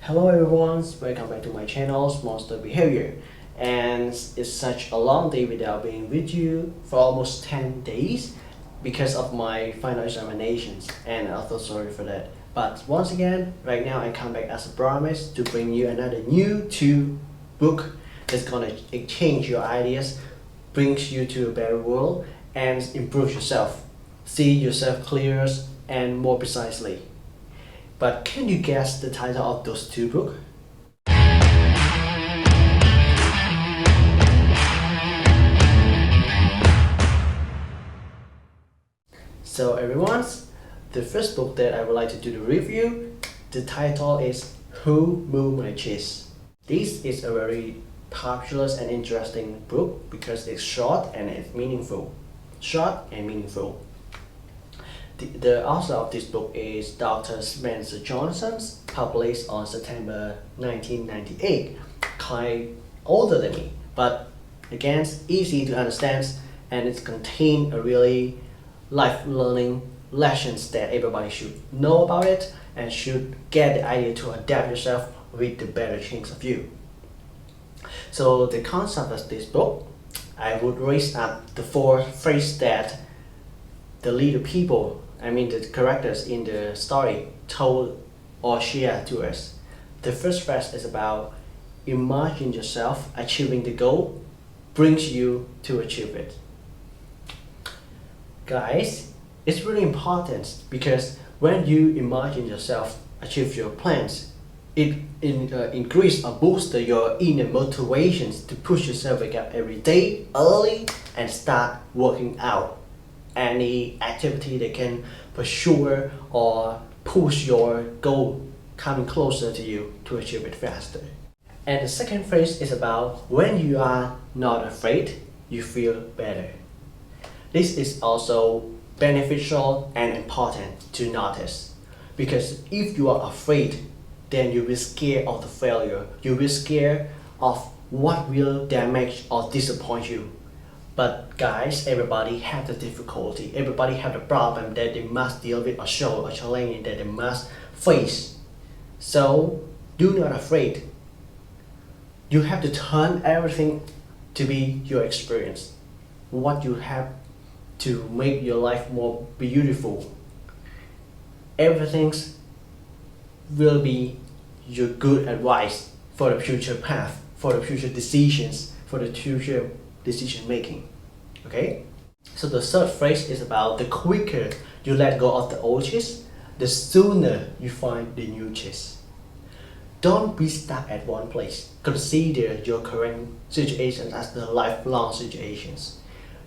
Hello everyone, welcome back to my channel, MonsterBehaviour. And it's such a long day without being with you for almost 10 days because of my final examinations, and I'm so sorry for that. But once again, right now I come back as a promise to bring you another new book that's gonna exchange your ideas, brings you to a better world, and improve yourself. See yourself clearer and more precisely. But can you guess the title of those two books? So everyone, the first book that I would like to do the review, the title is Who Moved My Cheese? This is a very popular and interesting book because it's short and it's meaningful. Short and meaningful. The author of this book is Dr. Spencer Jonhson, published on September 1998, quite older than me, but again, easy to understand, and it contains a really life learning lessons that everybody should know about it and should get the idea to adapt yourself with the better chance of you. So the concept of this book, I would raise up the four phrases that the leader people, the characters in the story told or share to us. The first phrase is about imagine yourself achieving the goal brings you to achieve it. Guys, it's really important because when you imagine yourself achieve your plans, it increase or boost your inner motivations to push yourself wake up every day early and start working out. Any activity that can pursue or push your goal coming closer to you to achieve it faster. And the second phrase is about when you are not afraid, you feel better. This is also beneficial and important to notice because if you are afraid, then you will scared of the failure. You will scared of what will damage or disappoint you. But guys, everybody have the difficulty, everybody have the problem that they must deal with or show a challenge that they must face. So do not afraid. You have to turn everything to be your experience. What you have to make your life more beautiful. Everything will be your good advice for the future path, for the future decisions, for the future decision making. Okay? So the third phrase is about the quicker you let go of the old cheese, the sooner you find the new cheese. Don't be stuck at one place. Consider your current situation as the lifelong situations.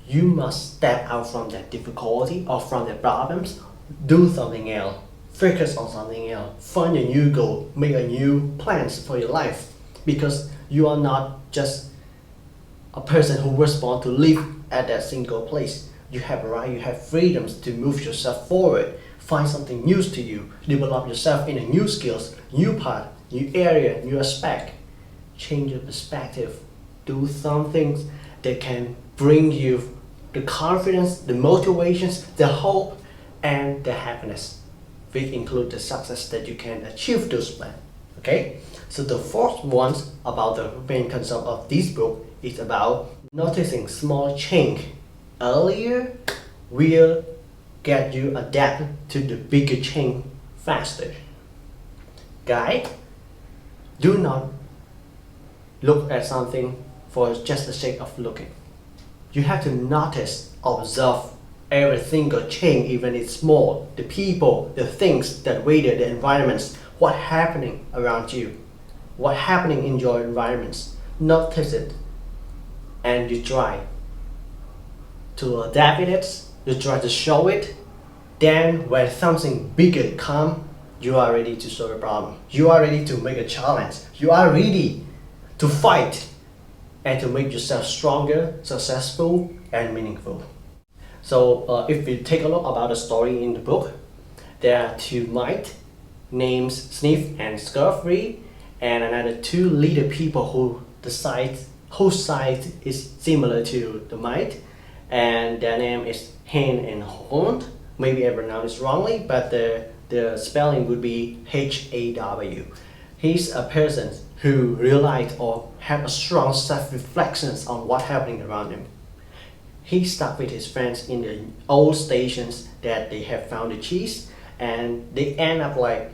You must step out from that difficulty or from the problems, do something else, focus on something else, find a new goal, make a new plans for your life, because you are not just a person who responds to live at that single place. You have a right, you have freedoms to move yourself forward, find something new to you, develop yourself in a new skills, new path, new area, new aspect. Change your perspective, do some things that can bring you the confidence, the motivations, the hope, and the happiness, which include the success that you can achieve those plans. Okay? So the fourth one about the main concept of this book is about noticing small change earlier will get you adapt to the bigger change faster. Guys, do not look at something for just the sake of looking. You have to notice, observe every single change, even it's small, the people, the things, that weather, the environments, what's happening around you, what's happening in your environments. Notice it, and you try to adapt it, you try to show it. Then when something bigger comes, you are ready to solve a problem. You are ready to make a challenge. You are ready to fight and to make yourself stronger, successful, and meaningful. So if we take a look about the story in the book, there are two mice named Sniff and Scurvy, and another two leader people whose size is similar to the mite, and their name is Hen and Horn. Maybe I pronounced it wrongly, but the spelling would be Haw. He's a person who realized or have a strong self-reflections on what's happening around him. He stuck with his friends in the old stations that they have found the cheese, and they end up like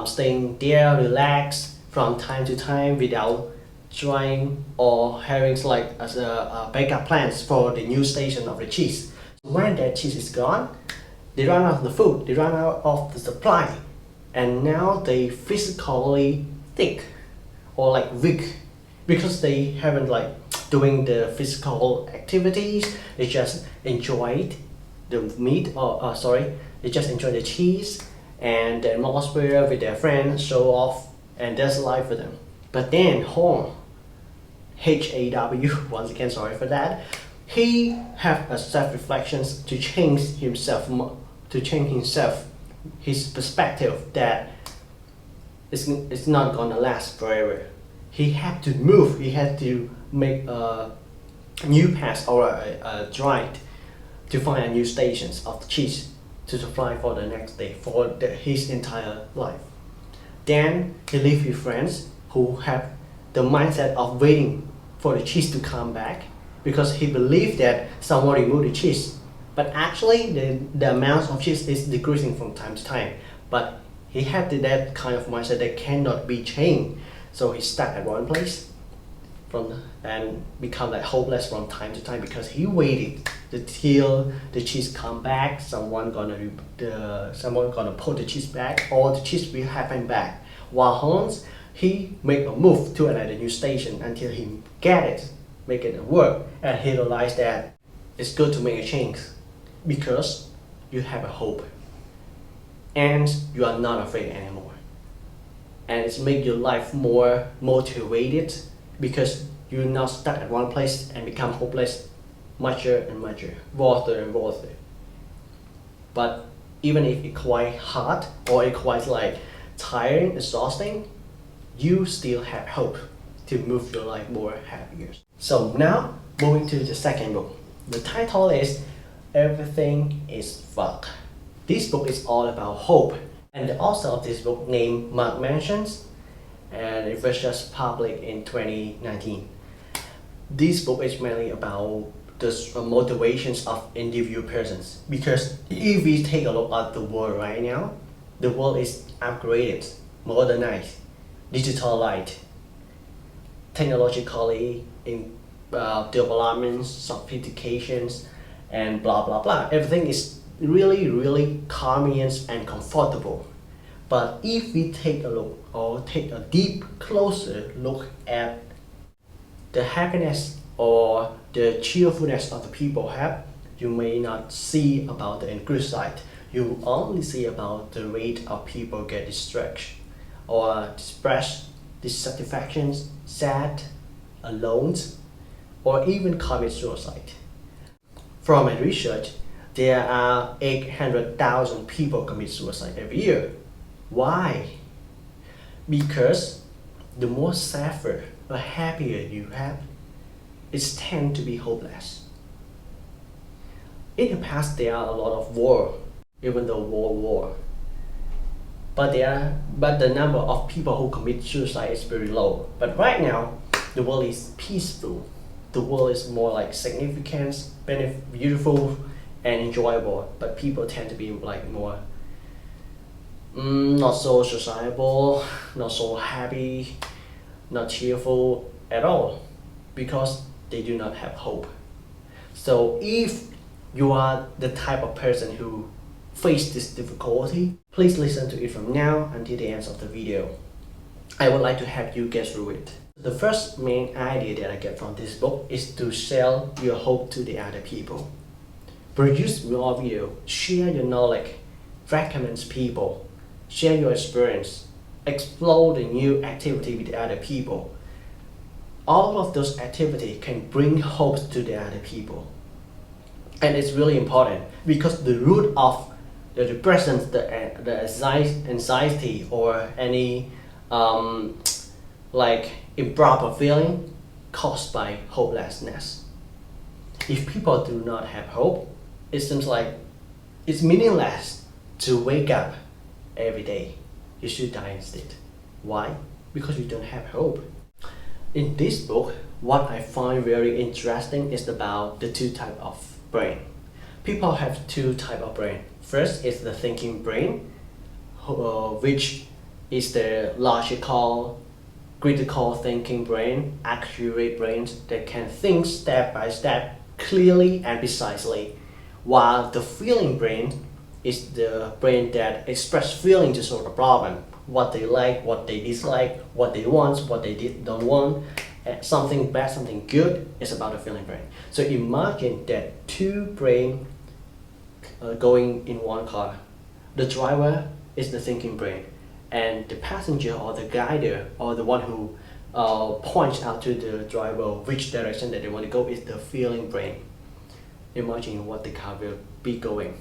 staying there, relaxed from time to time without trying or having like as a backup plans for the new station of the cheese. When that cheese is gone, they run out of the food, they run out of the supply, and now they physically thick or like weak because they haven't like doing the physical activities. They just enjoyed the meat or they just enjoy the cheese and the atmosphere with their friends, show off, and that's life for them. But then Horn, H-A-W, once again sorry for that, he have a self-reflections to change himself, his perspective that it's not gonna last forever. He had to move, he had to make a new path or a drive to find a new stations of cheese to supply for the next day, for his entire life. Then he lived with friends who have the mindset of waiting for the cheese to come back because he believed that someone removed the cheese. But actually the amount of cheese is decreasing from time to time. But he had that kind of mindset that cannot be changed. So he stuck at one place and become like hopeless from time to time because he waited till the cheese come back, someone gonna put the cheese back, or the cheese will happen back. While Hans, he make a move to another new station until he get it, make it work, and he realized that it's good to make a change because you have a hope and you are not afraid anymore, and it's make your life more motivated because you're not stuck at one place and become hopeless mucher and mucher, water and water. But even if it's quite hard or it's quite like tiring, exhausting, you still have hope to move your life more happier. So now moving to the second book. The title is Everything is Fuck. This book is all about hope, and the author of this book named Mark Manson, and it was just published in 2019. This book is mainly about the motivations of individual persons, because if we take a look at the world right now, the world is upgraded, modernized, digitalized, technologically in developments, sophistications, and blah blah blah. Everything is really convenient and comfortable. But if we take a look or take a deep, closer look at the happiness or the cheerfulness of the people have, you may not see about the good side. You only see about the rate of people get distracted or depressed, dissatisfactions, sad, alone, or even commit suicide. From my research, there are 800,000 people commit suicide every year. Why? Because the more safer or happier you have, it tends to be hopeless. In the past, there are a lot of war, even though war. But the number of people who commit suicide is very low. But right now, the world is peaceful. The world is more like significant, beautiful, and enjoyable. But people tend to be like more not so sociable, not so happy, not cheerful at all, because they do not have hope. So if you are the type of person who face this difficulty, please listen to it from now until the end of the video. I would like to help you get through it. The first main idea that I get from this book is to sell your hope to the other people. Produce more video, share your knowledge, recommend people, share your experience, explore the new activity with the other people. All of those activities can bring hope to the other people. And it's really important because the root of the depression, the anxiety, or any like improper feeling caused by hopelessness. If people do not have hope, it seems like it's meaningless to wake up every day. You should die instead. Why? Because you don't have hope. In this book, what I find very interesting is about the two types of brain. People have two types of brain. First is the thinking brain, which is the logical, critical thinking brain, accurate brains that can think step by step, clearly and precisely. While the feeling brain is the brain that expresses feeling to solve a problem. What they like, what they dislike, what they want, what they don't want, something bad, something good is about the feeling brain. So imagine that two brains going in one car. The driver is the thinking brain, and the passenger or the guider or the one who points out to the driver which direction that they want to go is the feeling brain. Imagine what the car will be going.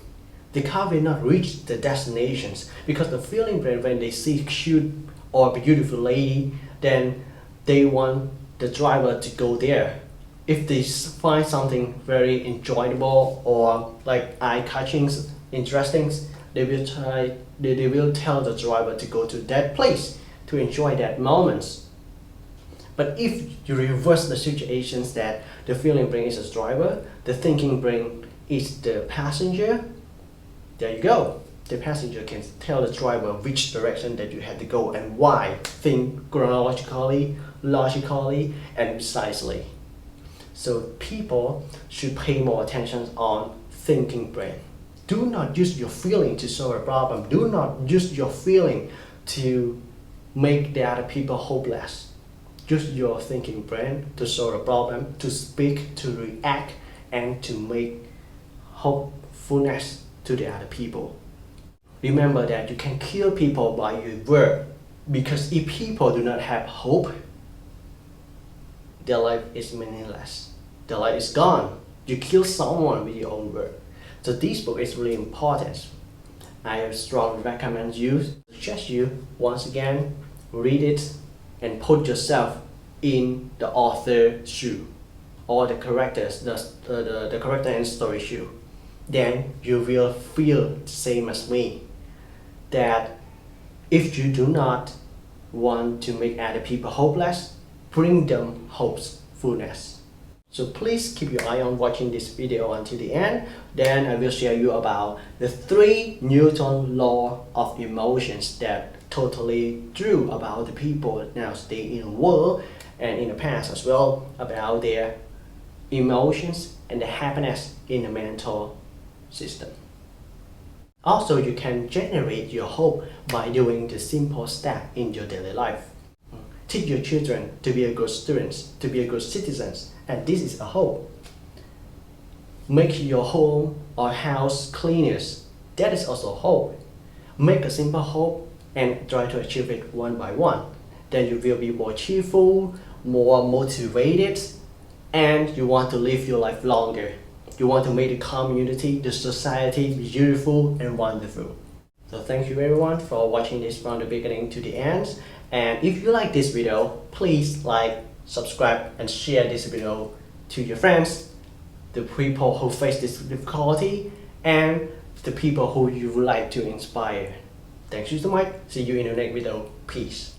The car will not reach the destinations because the feeling brain, when they see cute or beautiful lady, then they want the driver to go there. If they find something very enjoyable or like eye-catching, interesting, they will tell the driver to go to that place to enjoy that moment. But if you reverse the situations that the feeling brain is the driver, the thinking brain is the passenger, there you go. The passenger can tell the driver which direction that you have to go and why. Think chronologically, logically, and precisely. So people should pay more attention on thinking brain. Do not use your feeling to solve a problem. Do not use your feeling to make the other people hopeless. Use your thinking brain to solve a problem, to speak, to react, and to make hopefulness to the other people. Remember that you can kill people by your word, because if people do not have hope, their life is meaningless. Their life is gone. You kill someone with your own word. So this book is really important. I strongly recommend you, suggest you once again, read it and put yourself in the author's shoe or the characters, the character and story shoe. Then you will feel the same as me, that if you do not want to make other people hopeless, bring them hopefulness. So please keep your eye on watching this video until the end. Then I will share you about the 3 Newton law of emotions that totally true about the people now stay in the world and in the past as well, about their emotions and the happiness in the mental system. Also, you can generate your hope by doing the simple step in your daily life. Teach your children to be a good students, to be a good citizens, and this is a hope. Make your home or house cleaners, that is also hope. Make a simple hope and try to achieve it one by one. Then you will be more cheerful, more motivated, and you want to live your life longer. You want to make the community, the society beautiful and wonderful. So thank you everyone for watching this from the beginning to the end. And if you like this video, please like, subscribe, and share this video to your friends, the people who face this difficulty, and the people who you would like to inspire. Thank you so much. See you in the next video. Peace.